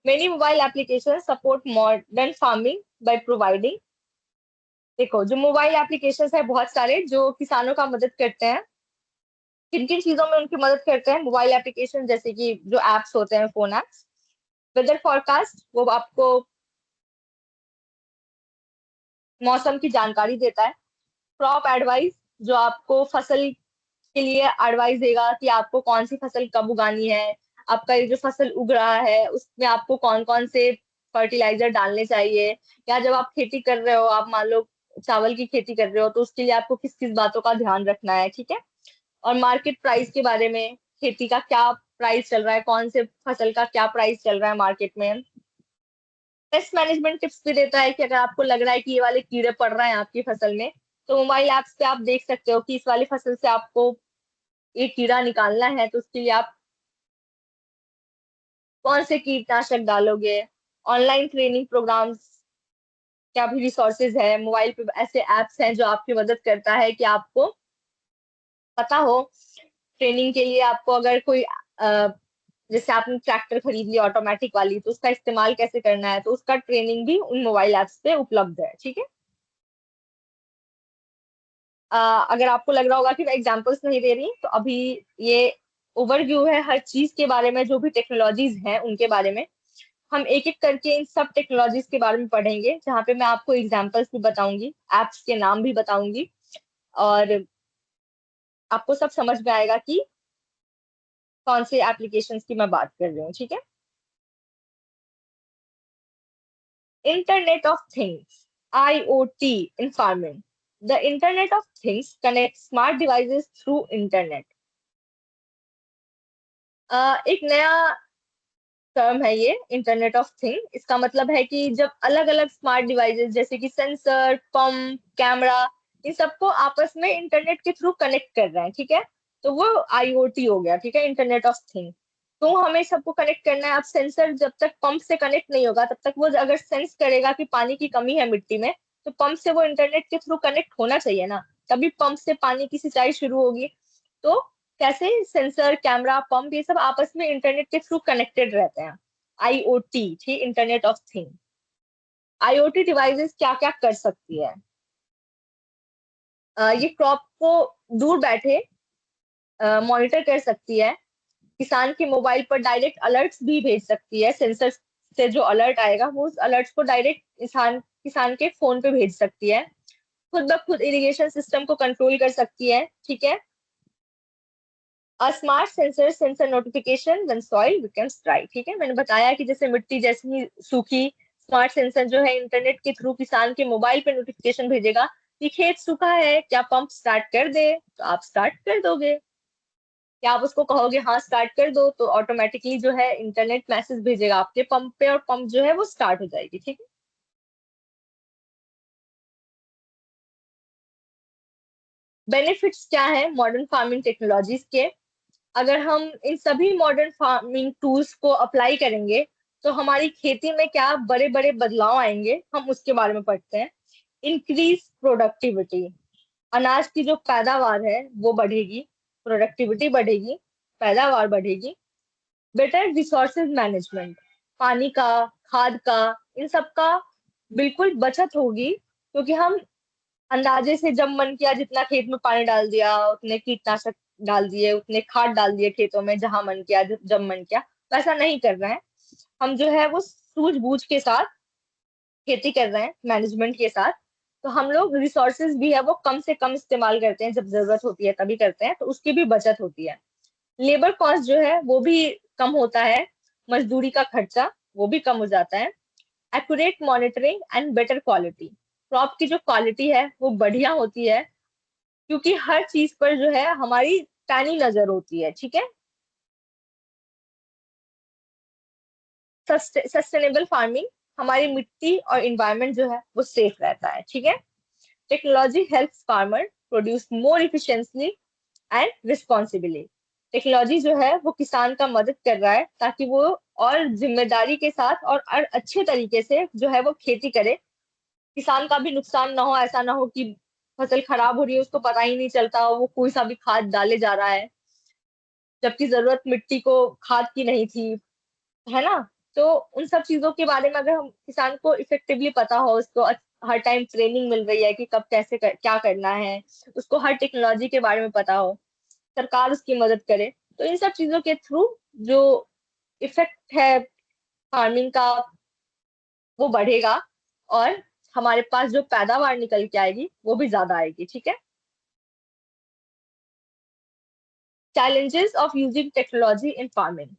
Many mobile application support modern farming by providing. देखो, जो मोबाइल एप्लीकेशंस है बहुत सारे जो किसानों का मदद करते हैं। किन किन चीजों में उनकी मदद करते हैं मोबाइल एप्लीकेशन, जैसे कि जो एप्स होते हैं, फोन एप्स। वेदर फॉरकास्ट, वो आपको मौसम की जानकारी देता है। क्रॉप एडवाइस, जो आपको फसल के लिए एडवाइस देगा कि आपको कौन सी फसल कब उगानी है। आपका ये जो फसल उग रहा है उसमें आपको कौन कौन से फर्टिलाइजर डालने चाहिए, या जब आप खेती कर रहे हो, आप मान लो चावल की खेती कर रहे हो, तो उसके लिए आपको किस किस बातों का ध्यान रखना है, ठीक है। और मार्केट प्राइस के बारे में, खेती का क्या प्राइस चल रहा है, कौन से फसल का क्या प्राइस चल रहा है मार्केट में। पेस्ट मैनेजमेंट टिप्स भी देता है कि अगर आपको लग रहा है कि ये वाले कीड़े पड़ रहे हैं आपकी फसल में, तो मोबाइल ऐप्स पे आप देख सकते हो कि इस वाली फसल से आपको ये कीड़ा निकालना है, तो उसके लिए आप कौन से कीटनाशक डालोगे। ऑनलाइन ट्रेनिंग प्रोग्राम्स, क्या भी रिसोर्सेज है मोबाइल पे, ऐसे एप्स हैं जो आपकी मदद करता है कि आपको पता हो। ट्रेनिंग के लिए आपको अगर कोई जैसे आपने ट्रैक्टर खरीद लिया ऑटोमेटिक वाली, तो उसका इस्तेमाल कैसे करना है, तो उसका ट्रेनिंग भी उन मोबाइल ऐप्स पे उपलब्ध है, ठीक है। अगर आपको लग रहा होगा कि मैं एग्जांपल्स नहीं दे रही, तो अभी ये ओवरव्यू है हर चीज के बारे में, जो भी टेक्नोलॉजीज हैं उनके बारे में। हम एक एक करके इन सब टेक्नोलॉजीज के बारे में पढ़ेंगे, जहाँ पे मैं आपको एग्जांपल्स भी बताऊंगी, एप्स के नाम भी बताऊंगी, और आपको सब समझ में आएगा कि कौन से एप्लीकेशंस की मैं बात कर रही हूँ, ठीक है। Internet of things, IoT in farming. The internet of things connect smart devices through internet. एक नया टर्म है ये, इंटरनेट ऑफ थिंग। इसका मतलब है कि जब अलग अलग स्मार्ट डिवाइसेस जैसे कि सेंसर, पंप, कैमरा, इन सबको आपस में इंटरनेट के थ्रू कनेक्ट कर रहे हैं, ठीक है, तो वो IoT हो गया, ठीक है, इंटरनेट ऑफ थिंग। तो हमें सबको कनेक्ट करना है। अब सेंसर जब तक पंप से कनेक्ट नहीं होगा, तब तक वो अगर सेंस करेगा कि पानी की कमी है मिट्टी में, तो पंप से वो इंटरनेट के थ्रू कनेक्ट होना चाहिए ना, तभी पंप से पानी की सिंचाई शुरू होगी। तो कैसे सेंसर, कैमरा, पंप, ये सब आपस में इंटरनेट के थ्रू कनेक्टेड रहते हैं। IoT थी, internet of thing. IoT devices क्या क्या कर सकती है। ये क्रॉप को दूर बैठे मॉनिटर कर सकती है। किसान के मोबाइल पर डायरेक्ट अलर्ट्स भी भेज सकती है। सेंसर से जो अलर्ट आएगा, वो उस अलर्ट्स को डायरेक्ट किसान के फोन पे भेज सकती है। खुद ब खुद इरिगेशन सिस्टम को कंट्रोल कर सकती है, ठीक है। A smart sensor notification when soil becomes dry, ठीक है। मैंने बताया कि जैसे मिट्टी जैसी ही सूखी, स्मार्ट सेंसर जो है इंटरनेट के थ्रू किसान के मोबाइल पे नोटिफिकेशन भेजेगा कि खेत सूखा है, क्या पंप स्टार्ट कर दे, तो आप स्टार्ट कर दोगे। या आप उसको कहोगे हाँ स्टार्ट कर दो, तो ऑटोमेटिकली जो है इंटरनेट मैसेज भेजेगा आपके पंप पे, और पंप जो है वो स्टार्ट हो जाएगी, ठीक है। बेनिफिट्स क्या है मॉडर्न फार्मिंग टेक्नोलॉजीज के। अगर हम इन सभी मॉडर्न फार्मिंग टूल्स को अप्लाई करेंगे, तो हमारी खेती में क्या बड़े बड़े बदलाव आएंगे, हम उसके बारे में पढ़ते हैं। इंक्रीज प्रोडक्टिविटी, अनाज की जो पैदावार है वो बढ़ेगी, प्रोडक्टिविटी बढ़ेगी, पैदावार बढ़ेगी। बेटर रिसोर्सेज मैनेजमेंट, पानी का, खाद का, इन सब का बिल्कुल बचत होगी, क्योंकि हम अंदाजे से जब मन किया जितना खेत में पानी डाल दिया, उतने कीटनाशक डाल दिए, उतने खाद डाल दिए खेतों में, जहां मन किया जब मन किया, वैसा नहीं कर रहे हैं। हम जो है वो सूझबूझ के साथ खेती कर रहे हैं, मैनेजमेंट के साथ। तो हम लोग रिसोर्सेज भी है वो कम से कम इस्तेमाल करते हैं, जब जरूरत होती है तभी करते हैं, तो उसकी भी बचत होती है। लेबर कॉस्ट जो है वो भी कम होता है, मजदूरी का खर्चा वो भी कम हो जाता है। Accurate monitoring and better quality, crop की जो क्वालिटी है वो बढ़िया होती है, क्योंकि हर चीज पर जो है हमारी पैनी नजर होती है, ठीक है। सस्टेनेबल फार्मिंग, हमारी मिट्टी और इन्वायरमेंट जो है वो सेफ रहता है। ठीक है। Technology helps farmer produce more efficiently and responsibly. Technology जो है वो किसान का मदद कर रहा है ताकि वो और जिम्मेदारी के साथ और अच्छे तरीके से जो है वो खेती करे। किसान का भी नुकसान ना हो, ऐसा ना हो कि फसल खराब हो रही है उसको पता ही नहीं चलता, वो कोई सा भी खाद डाले जा रहा है जबकि जरूरत मिट्टी को खाद की नहीं थी, है ना। तो उन सब चीजों के बारे में अगर हम किसान को इफेक्टिवली पता हो, उसको हर टाइम ट्रेनिंग मिल रही है कि कब कैसे क्या करना है, उसको हर टेक्नोलॉजी के बारे में पता हो, सरकार उसकी मदद करे, तो इन सब चीजों के थ्रू जो इफेक्ट है फार्मिंग का वो बढ़ेगा और हमारे पास जो पैदावार निकल के आएगी वो भी ज्यादा आएगी। ठीक है। Challenges of using technology in farming.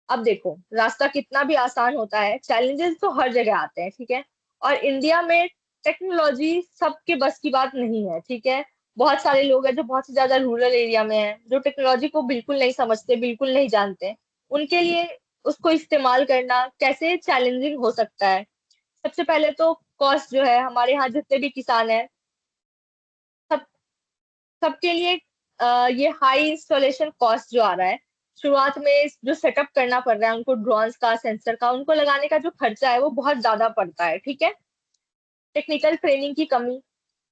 अब देखो रास्ता कितना भी आसान होता है, चैलेंजेस तो हर जगह आते हैं। ठीक है। और इंडिया में टेक्नोलॉजी सबके बस की बात नहीं है। ठीक है। बहुत सारे लोग हैं जो बहुत ही ज्यादा रूरल एरिया में हैं, जो टेक्नोलॉजी को बिल्कुल नहीं समझते, बिल्कुल नहीं जानते। उनके लिए उसको इस्तेमाल करना कैसे चैलेंजिंग हो सकता है। सबसे पहले तो कॉस्ट जो है, हमारे यहाँ जितने भी किसान हैं सब सबके लिए ये हाई इंस्टॉलेशन कॉस्ट जो आ रहा है, शुरुआत में जो सेटअप करना पड़ रहा है उनको, ड्रोन्स का, सेंसर का, उनको लगाने का जो खर्चा है वो बहुत ज्यादा पड़ता है। ठीक है। टेक्निकल ट्रेनिंग की कमी,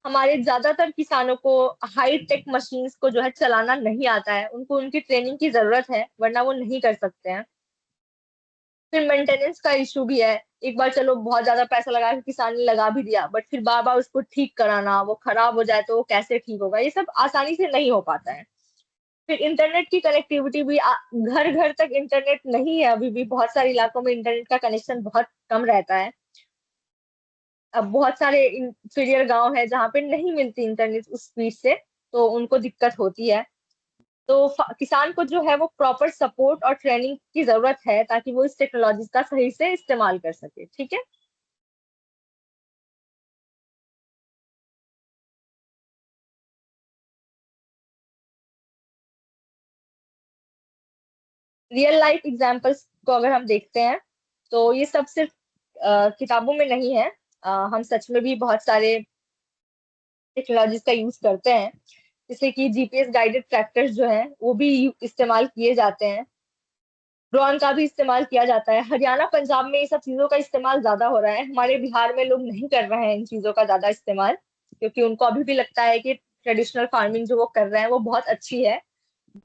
हमारे ज्यादातर किसानों को हाई टेक मशीन्स को जो है चलाना नहीं आता है, उनको उनकी ट्रेनिंग की जरूरत है वरना वो नहीं कर सकते हैं। फिर मेंटेनेंस का इशू भी है। एक बार चलो बहुत ज्यादा पैसा लगा के किसान ने लगा भी दिया, बट फिर बार बार उसको ठीक कराना, वो खराब हो जाए तो वो कैसे ठीक होगा, ये सब आसानी से नहीं हो पाता है। फिर इंटरनेट की कनेक्टिविटी भी, घर घर तक इंटरनेट नहीं है अभी भी, बहुत सारे इलाकों में इंटरनेट का कनेक्शन बहुत कम रहता है। अब बहुत सारे इंफीरियर गांव है जहाँ पे नहीं मिलती इंटरनेट उस स्पीड से, तो उनको दिक्कत होती है। तो किसान को जो है वो प्रॉपर सपोर्ट और ट्रेनिंग की जरूरत है ताकि वो इस टेक्नोलॉजी का सही से इस्तेमाल कर सके। ठीक है। रियल लाइफ एग्जांपल्स को अगर हम देखते हैं तो ये सब सिर्फ किताबों में नहीं है। हम सच में भी बहुत सारे टेक्नोलॉजीज का यूज करते हैं, जैसे कि जीपीएस गाइडेड ट्रैक्टर्स जो हैं वो भी इस्तेमाल किए जाते हैं। ड्रोन का भी इस्तेमाल किया जाता है। हरियाणा पंजाब में ये सब चीजों का इस्तेमाल ज्यादा हो रहा है, हमारे बिहार में लोग नहीं कर रहे हैं इन चीजों का ज्यादा इस्तेमाल, क्योंकि उनको अभी भी लगता है कि ट्रेडिशनल फार्मिंग जो वो कर रहे हैं वो बहुत अच्छी है,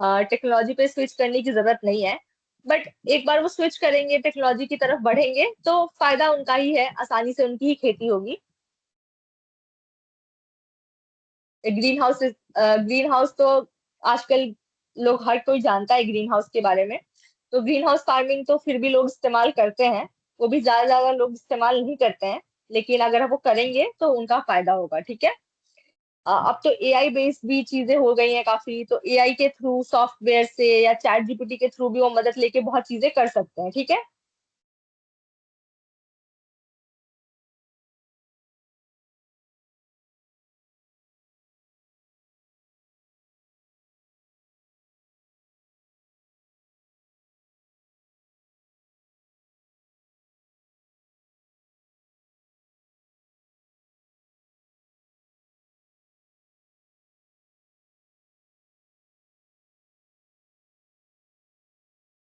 टेक्नोलॉजी पे स्विच करने की जरूरत नहीं है। बट एक बार वो स्विच करेंगे, टेक्नोलॉजी की तरफ बढ़ेंगे, तो फायदा उनका ही है, आसानी से उनकी ही खेती होगी। ग्रीन हाउस, ग्रीन हाउस तो आजकल लोग, हर कोई जानता है ग्रीन हाउस के बारे में। तो ग्रीन हाउस फार्मिंग तो फिर भी लोग इस्तेमाल करते हैं, वो भी ज्यादा ज्यादा लोग इस्तेमाल नहीं करते हैं, लेकिन अगर वो करेंगे तो उनका फायदा होगा। ठीक है। अब तो एआई बेस्ड भी चीजें हो गई हैं काफी, तो एआई के थ्रू, सॉफ्टवेयर से या चैट जीपीटी के थ्रू भी वो मदद लेके बहुत चीजें कर सकते हैं। ठीक है।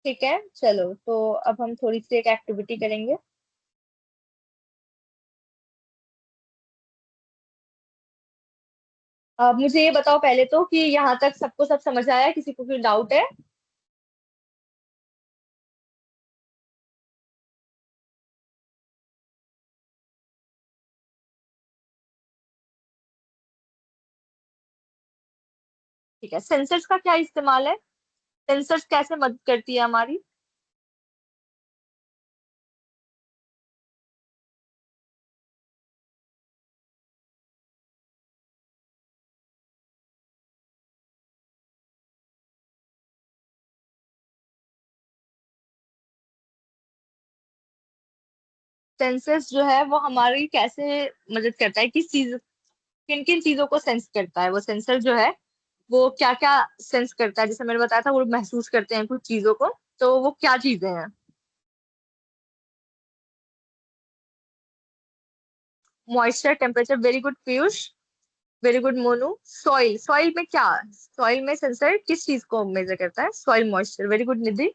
ठीक है, चलो तो अब हम थोड़ी सी एक एक्टिविटी करेंगे। अब मुझे ये बताओ पहले तो कि यहाँ तक सबको सब समझ आया, किसी को कोई डाउट है? ठीक है, सेंसर्स का क्या इस्तेमाल है? सेंसर्स कैसे मदद करती है हमारी? सेंसर्स जो है वो हमारी कैसे मदद करता है, किस चीज, किन किन चीजों को सेंस करता है वो सेंसर जो है, वो क्या क्या सेंस करता है? जैसे मैंने बताया था वो महसूस करते हैं कुछ चीजों को, तो वो क्या चीजें हैं? Moisture, temperature, very good Piyush, very good Monu. Soil, soil में क्या, सॉइल में सेंसर किस चीज को मेजर करता है? सॉइल मॉइस्चर, वेरी गुड निधि।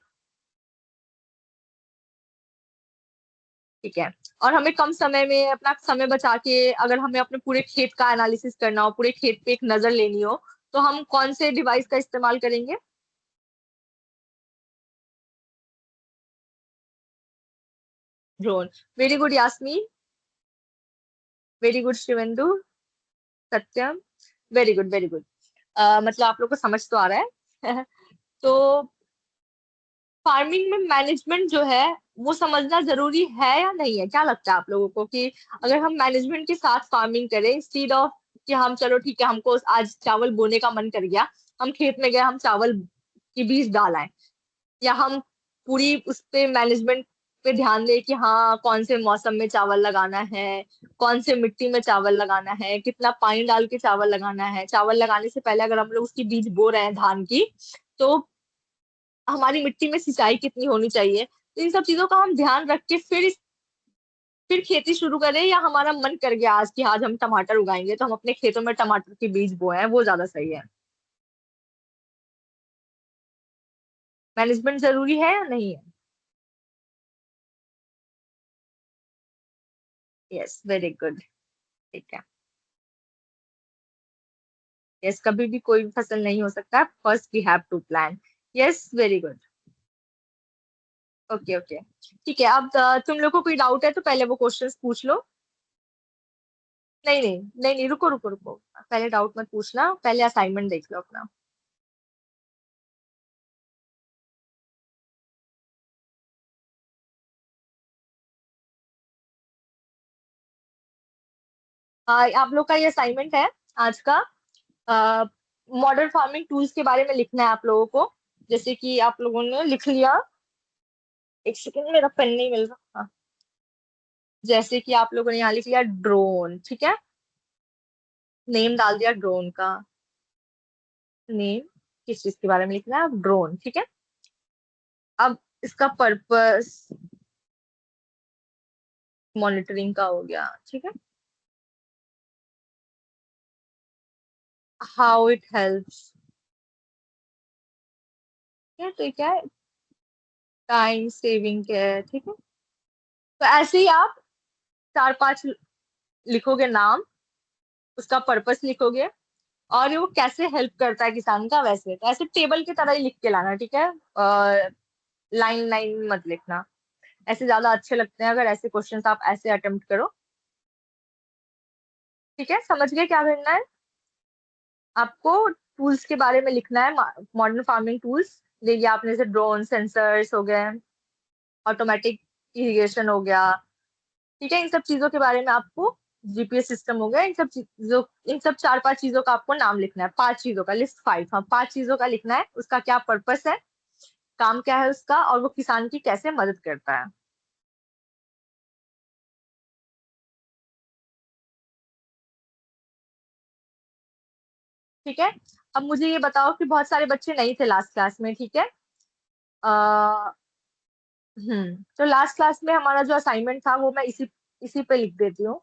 ठीक है। और हमें कम समय में अपना समय बचा के अगर हमें अपने पूरे खेत का एनालिसिस करना हो, पूरे खेत पे एक नजर लेनी हो, तो हम कौन से डिवाइस का इस्तेमाल करेंगे? Drone, very good Yasmeen, very good Shivendu, Satyam, very good very good. मतलब आप लोग को समझ तो आ रहा है। तो फार्मिंग में मैनेजमेंट जो है वो समझना जरूरी है या नहीं है? क्या लगता है आप लोगों को कि अगर हम मैनेजमेंट के साथ फार्मिंग करें, इंस्टीड ऑफ कि हम चलो ठीक है हमको आज चावल बोने का मन कर गया, हम खेत में गए, हम चावल की बीज डाल आए, या हम पूरी उस पे मैनेजमेंट पे ध्यान दें कि हाँ कौन से मौसम में चावल लगाना है, कौन से मिट्टी में चावल लगाना है, कितना पानी डाल के चावल लगाना है, चावल लगाने से पहले अगर हम लोग उसकी बीज बो रहे हैं धान की, तो हमारी मिट्टी में सिंचाई कितनी होनी चाहिए। तो इन सब चीजों का हम ध्यान रख के फिर खेती शुरू करें, या हमारा मन कर गया आज कि आज हम टमाटर उगाएंगे तो हम अपने खेतों में टमाटर की बीज बोए हैं, वो ज्यादा सही है? मैनेजमेंट जरूरी है या नहीं है? Yes, very good. ठीक है। यस, कभी भी कोई भी फसल नहीं हो सकता, first we have to plan. Yes, very good. Okay okay. ठीक है, अब तुम लोग को कोई डाउट है तो पहले वो क्वेश्चंस पूछ लो। नहीं नहीं नहीं नहीं, रुको रुको रुको, पहले डाउट मत पूछना, पहले असाइनमेंट देख लो अपना। आप लोग का ये असाइनमेंट है आज का। मॉडर्न फार्मिंग टूल्स के बारे में लिखना है आप लोगों को। जैसे कि आप लोगों ने लिख लिया, एक सेकंड मेरा पेन नहीं मिल रहा। हाँ, जैसे कि आप लोगों ने यहाँ लिख लिया ड्रोन, ठीक है, नेम डाल दिया ड्रोन का, नेम किस चीज के बारे में लिखना है? ड्रोन, ठीक है। अब इसका पर्पस मॉनिटरिंग का हो गया, ठीक है। हाउ इट हेल्प्स, ठीक है, तो ये क्या है? टाइम सेविंग है, ठीक है। तो ऐसे ही आप चार पांच लिखोगे नाम, उसका पर्पस लिखोगे, और ये वो कैसे हेल्प करता है किसान का, वैसे तो ऐसे टेबल की तरह ही लिख के लाना, ठीक है। लाइन लाइन मत लिखना, ऐसे ज्यादा अच्छे लगते हैं अगर ऐसे क्वेश्चंस आप ऐसे अटेम्प्ट करो। ठीक है, समझ गए क्या करना है? आपको टूल्स के बारे में लिखना है, मॉडर्न फार्मिंग टूल्स ले लिया आपने, जैसे ड्रोन, सेंसर्स हो गए, ऑटोमेटिक इरिगेशन हो गया, ठीक है। इन सब चीजों के बारे में आपको, जीपीएस सिस्टम हो गया, इन सब चीजों, इन सब चार पांच चीजों का आपको नाम लिखना है, पांच चीजों का, लिस्ट फाइव, हाँ पांच चीजों का लिखना है, उसका क्या पर्पस है, काम क्या है उसका, और वो किसान की कैसे मदद करता है। ठीक है। अब मुझे ये बताओ कि बहुत सारे बच्चे नहीं थे लास्ट क्लास में, ठीक है। आ, तो लास्ट क्लास में हमारा जो असाइनमेंट था वो मैं इसी इसी पे लिख देती हूँ।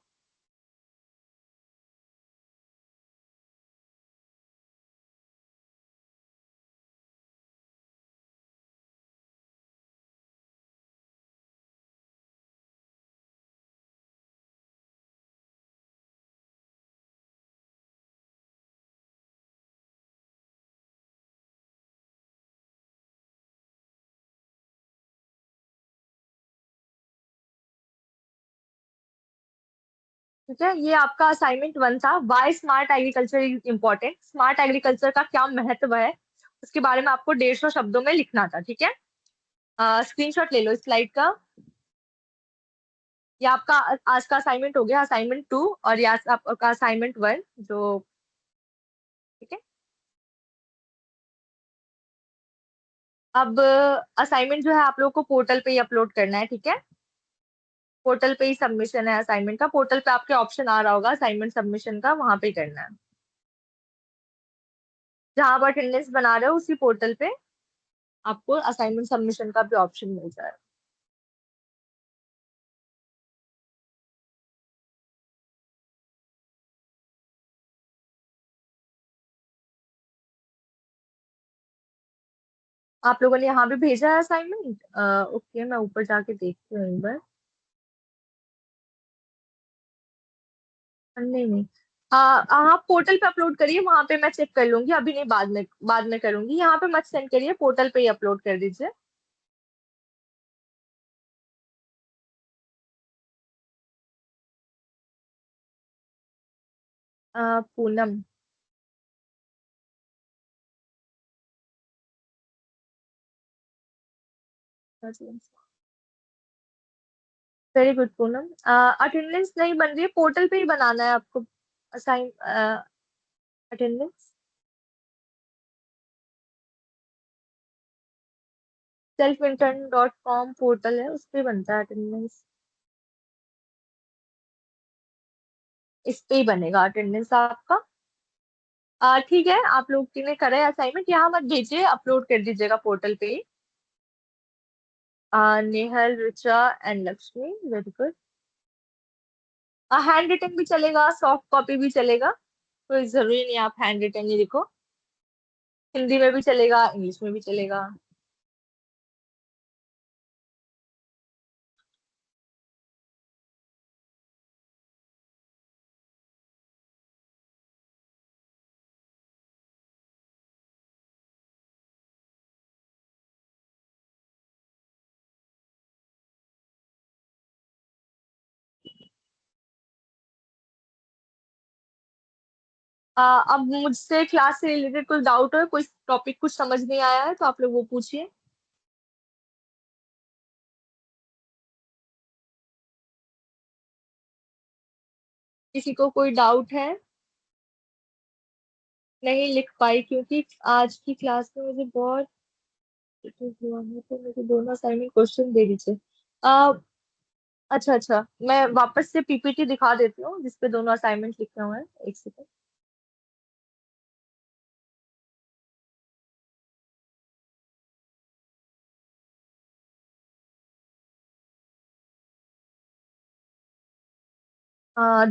ठीक है, ये आपका असाइनमेंट वन था, why smart agriculture is important, smart agriculture का क्या महत्व है, उसके बारे में आपको 150 शब्दों में लिखना था, ठीक है। स्क्रीनशॉट ले लो इस स्लाइड का। ये आपका आज का असाइनमेंट हो गया, असाइनमेंट टू, और ये आपका असाइनमेंट वन जो, ठीक है। अब असाइनमेंट जो है आप लोग को पोर्टल पे ही अपलोड करना है, ठीक है। पोर्टल पे ही सबमिशन है असाइनमेंट का, पोर्टल पे आपके ऑप्शन आ रहा होगा असाइनमेंट सबमिशन का, वहां पे ही करना है। जहां आप अटेंडेंस बना रहे हो उसी पोर्टल पे आपको असाइनमेंट सबमिशन का भी ऑप्शन मिल जाए। आप लोगों ने यहाँ पे भेजा है असाइनमेंट? ओके, मैं ऊपर जाके देखती हूँ एक बार। नहीं नहीं, आप पोर्टल पे अपलोड करिए, वहां पे मैं चेक कर लूंगी, अभी नहीं, बाद में करूंगी। यहाँ पे मत सेंड करिए, पोर्टल पे ही अपलोड कर दीजिए। Poonam. Very good Poonam. Attendance नहीं बन रही है, पोर्टल पे ही बनाना है आपको assign attendance. Self intern dot com portal है, उस पे बनता है अटेंडेंस। इस पे ही बनेगा अटेंडेंस आपका। ठीक है, आप लोग ने करा है असाइनमेंट, यहाँ मत भेजिए, अपलोड कर दीजिएगा पोर्टल पे ही। Nehal, Richa and Lakshmi, very good. Handwritten भी चलेगा, सॉफ्ट कॉपी भी चलेगा, कोई जरूरी नहीं आप हैंड रिटन ही लिखो। हिंदी में भी चलेगा, इंग्लिश में भी चलेगा। अब मुझसे क्लास से रिलेटेड कुछ डाउट हो, कोई टॉपिक कुछ समझ नहीं आया है तो आप लोग वो पूछिए। किसी को कोई डाउट है? नहीं लिख पाई क्योंकि आज की क्लास में मुझे बहुत हुआ है, तो मुझे दोनों असाइनमेंट क्वेश्चन दे दीजिए। अ, अच्छा अच्छा, मैं वापस से पीपीटी दिखा देती हूँ जिसपे दोनों असाइनमेंट लिखे हुए हैं, एक सेकंड।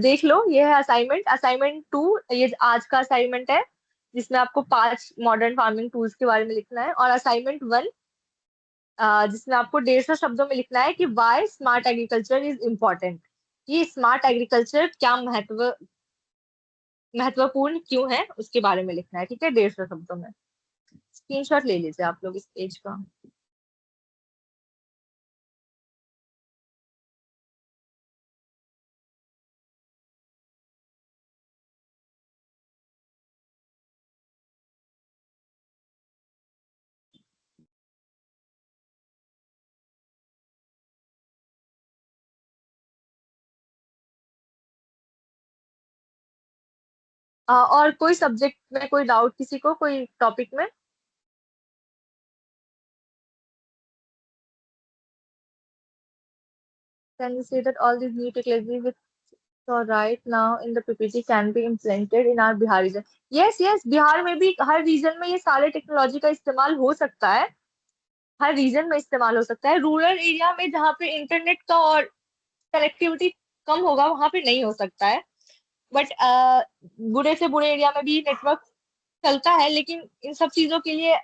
देख लो, ये है असाइनमेंट, असाइनमेंट 2, ये आज का असाइनमेंट है जिसमें आपको 5 मॉडर्न फार्मिंग टूल्स के बारे में लिखना है। और असाइनमेंट 1, जिसमें आपको 150 शब्दों में लिखना है कि why smart agriculture is important. ये स्मार्ट एग्रीकल्चर क्या महत्वपूर्ण क्यों है, उसके बारे में लिखना है, ठीक है, 150 शब्दों में। स्क्रीनशॉट ले लीजिए आप लोग इस पेज का। और कोई सब्जेक्ट में कोई डाउट, किसी को कोई टॉपिक में? Can you say that all these new technology which are right now in the PPT can be implemented in our Bihar region? Yes, yes, Bihar में भी हर रीजन में ये सारे टेक्नोलॉजी का इस्तेमाल हो सकता है, हर रीजन में इस्तेमाल हो सकता है। रूरल एरिया में जहाँ पे इंटरनेट का और कनेक्टिविटी कम होगा वहां पे नहीं हो सकता है। बट बुरे से बुरे एरिया में भी नेटवर्क चलता है, लेकिन इन सब चीजों के लिए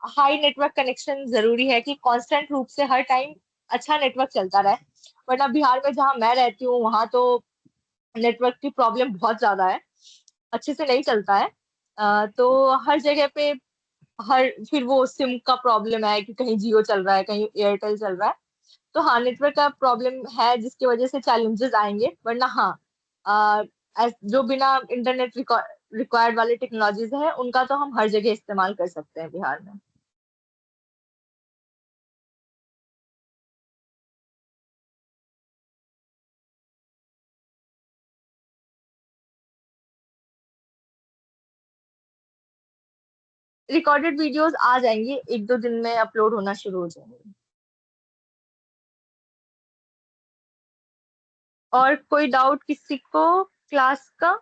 हाई नेटवर्क कनेक्शन जरूरी है कि कांस्टेंट रूप से हर टाइम अच्छा नेटवर्क चलता रहे। वरना बिहार में जहाँ मैं रहती हूँ वहां तो नेटवर्क की प्रॉब्लम बहुत ज्यादा है, अच्छे से नहीं चलता है। तो हर जगह पे हर फिर वो सिम का प्रॉब्लम है कि कहीं जियो चल रहा है, कहीं एयरटेल चल रहा है। तो हाँ, नेटवर्क का प्रॉब्लम है जिसकी वजह से चैलेंजेस आएंगे, वरना हाँ, जो बिना इंटरनेट रिक्वायर्ड वाले टेक्नोलॉजीज है उनका तो हम हर जगह इस्तेमाल कर सकते हैं बिहार में। रिकॉर्डेड वीडियोस आ जाएंगी, 1-2 दिन में अपलोड होना शुरू हो जाएंगे। और कोई डाउट किसी को क्लास का?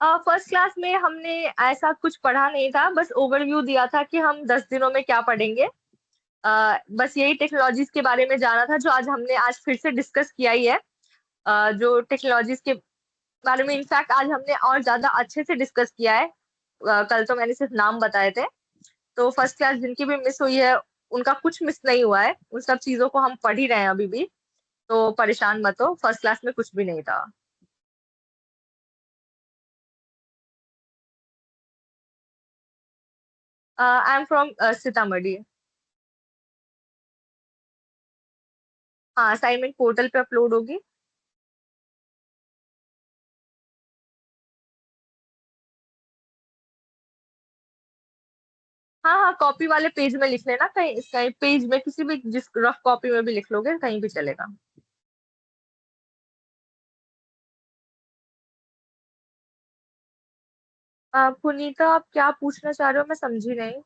फर्स्ट क्लास में हमने ऐसा कुछ पढ़ा नहीं था, बस ओवरव्यू दिया था कि हम 10 दिनों में क्या पढ़ेंगे। बस यही टेक्नोलॉजीज के बारे में जाना था, जो आज हमने आज फिर से डिस्कस किया ही है। जो टेक्नोलॉजीज के बारे में इनफैक्ट आज हमने और ज्यादा अच्छे से डिस्कस किया है। कल तो मैंने सिर्फ नाम बताए थे। तो फर्स्ट क्लास जिनकी भी मिस हुई है, उनका कुछ मिस नहीं हुआ है, उन सब चीजों को हम पढ़ ही रहे हैं अभी भी। तो परेशान मत हो, फर्स्ट क्लास में कुछ भी नहीं था। I am from Sitamarhi. हाँ, असाइनमेंट पोर्टल पे अपलोड होगी। हाँ हाँ, कॉपी वाले पेज में लिख लेना, कहीं कहीं पेज में किसी भी, जिस रफ कॉपी में भी लिख लोगे कहीं भी चलेगा। पुनीता, आप क्या पूछना चाह रहे हो, मैं समझी नहीं।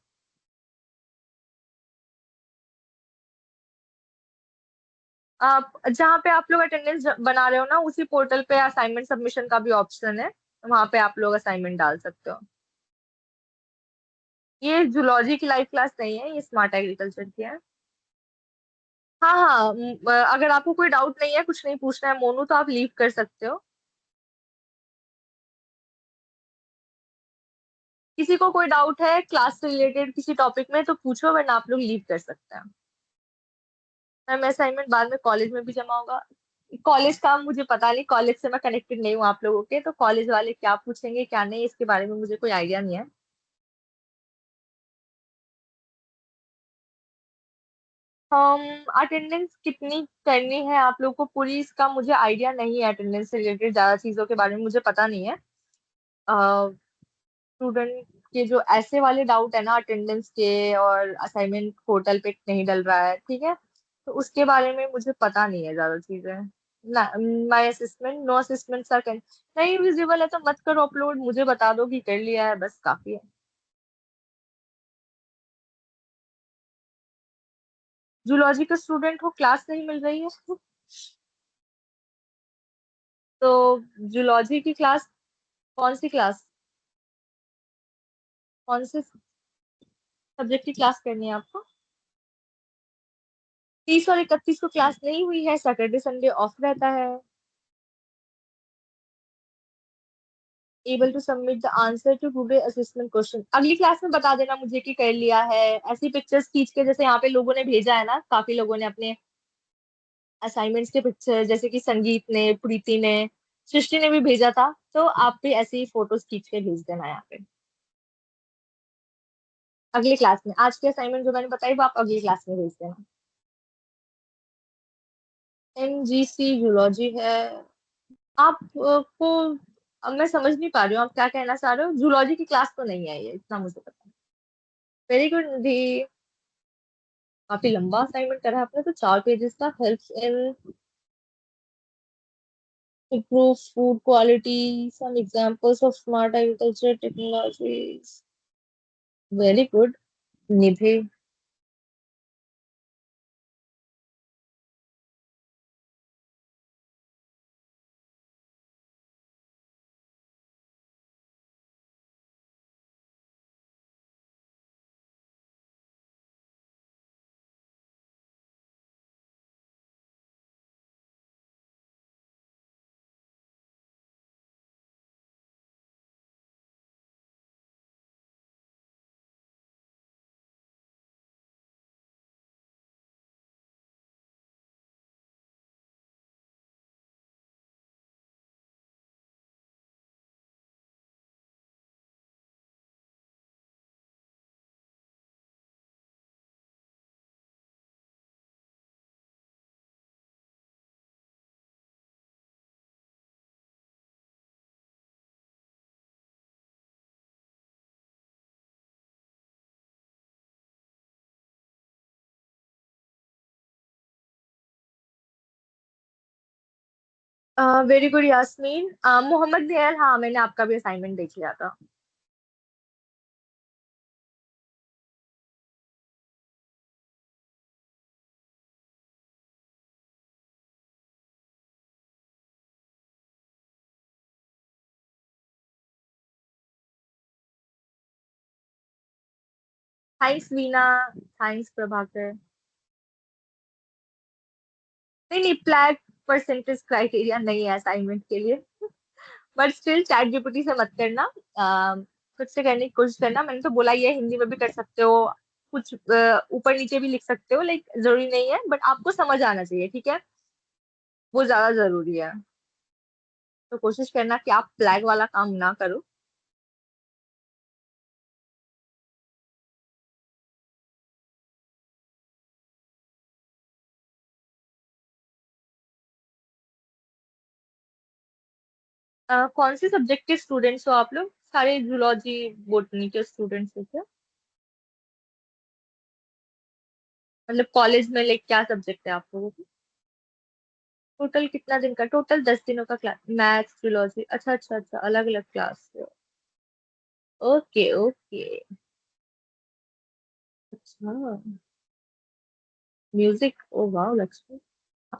आप जहाँ पे आप लोग अटेंडेंस बना रहे हो ना, उसी पोर्टल पे असाइनमेंट सबमिशन का भी ऑप्शन है, वहां पे आप लोग असाइनमेंट डाल सकते हो। ये जूलॉजी की लाइव क्लास नहीं है, ये स्मार्ट एग्रीकल्चर की है। हाँ हाँ, अगर आपको कोई डाउट नहीं है, कुछ नहीं पूछना है मोनू, तो आप लीव कर सकते हो। किसी को कोई डाउट है क्लास से रिलेटेड किसी टॉपिक में तो पूछो, वरना आप लोग लीव कर सकते हैं। मैम, असाइनमेंट बाद में कॉलेज में भी जमा होगा। कॉलेज का मुझे पता नहीं, कॉलेज से मैं कनेक्टेड नहीं हूँ आप लोगों के, तो कॉलेज वाले क्या पूछेंगे क्या नहीं, इसके बारे में मुझे कोई आइडिया नहीं है। हम अटेंडेंस कितनी करनी है आप लोग को पूरी, इसका मुझे आइडिया नहीं है, अटेंडेंस से रिलेटेड ज्यादा चीजों के बारे में मुझे पता नहीं है। स्टूडेंट के जो ऐसे वाले डाउट है ना अटेंडेंस के, और असाइनमेंट पोर्टल पे नहीं डल रहा है, ठीक है, तो उसके बारे में मुझे पता नहीं है ज्यादा चीजें ना। माई असिस्मेंट, नो असिस्मेंट सर, नहीं विजिबल है तो मत करो अपलोड, मुझे बता दो कि कर लिया है, बस काफी है। जूलॉजी का स्टूडेंट हो, क्लास नहीं मिल रही है तो जूलॉजी की क्लास, कौन सी क्लास, कौन से सब्जेक्ट की क्लास करनी है आपको? 30 और 31 को क्लास नहीं हुई है, सैटरडे संडे ऑफ रहता है। Able to submit the answer to today assessment question, अगली क्लास में बता देना मुझे कि कर लिया है। ऐसी पिक्चर्स खींच के, जैसे यहाँ पे लोगों ने भेजा है ना, काफी लोगों ने अपने असाइनमेंट्स के पिक्चर, जैसे कि संगीत ने, प्रीति ने, सृष्टि ने भी भेजा था, तो आप भी ऐसे ही फोटोज खींच के भेज देना यहाँ पे। अगली क्लास में आज के असाइनमेंट जो मैंने बताई वो आप अगली क्लास में भेज देना। एनजीसी जूलॉजी है। आप को, अब मैं समझ नहीं पा रही हूँ आप क्या कहना चाह रहे हो, जूलॉजी की क्लास तो नहीं है ये, इतना मुझे पता है। वेरी गुड निधि, काफी लंबा असाइनमेंट करा है आपने तो, 4 पेजेस का, helps in improve food quality, some examples of smart agriculture technologies, very good Nidhi. Very good Yasmin. Mohammad Niyal, हाँ मैंने आपका भी असाइनमेंट देख लिया था। Thanks Veena, thanks Prabhakar. नहीं नहीं, फ्लैग परसेंटेज क्राइटेरिया नहीं है असाइनमेंट के लिए, बट स्टिल चैट जीपीटी से मत करना। खुद से करने की कोशिश करना। मैंने तो बोला ये हिंदी में भी कर सकते हो, कुछ ऊपर नीचे भी लिख सकते हो, लाइक जरूरी नहीं है, बट आपको समझ आना चाहिए, ठीक है, वो ज्यादा जरूरी है। तो कोशिश करना कि आप फ्लैग वाला काम ना करो। कौन से सब्जेक्ट के स्टूडेंट्स हो आप लोग? सारे जूलॉजी बोटनी के स्टूडेंट्स हो क्या? मतलब कॉलेज में लाइक क्या सब्जेक्ट है आप लोगों को? टोटल कितना दिन का? टोटल 10 दिनों का क्लास, मैथ्स जूलॉजी, अच्छा अच्छा अच्छा, अलग अलग क्लास से। Okay okay. अच्छा, म्यूजिक, ओ वाह लक्ष्मी।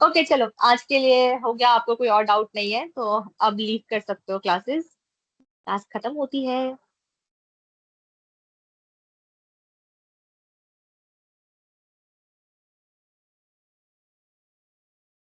ओके चलो, आज के लिए हो गया, आपको कोई और डाउट नहीं है तो अब लीव कर सकते हो क्लासेस, क्लास खत्म होती है।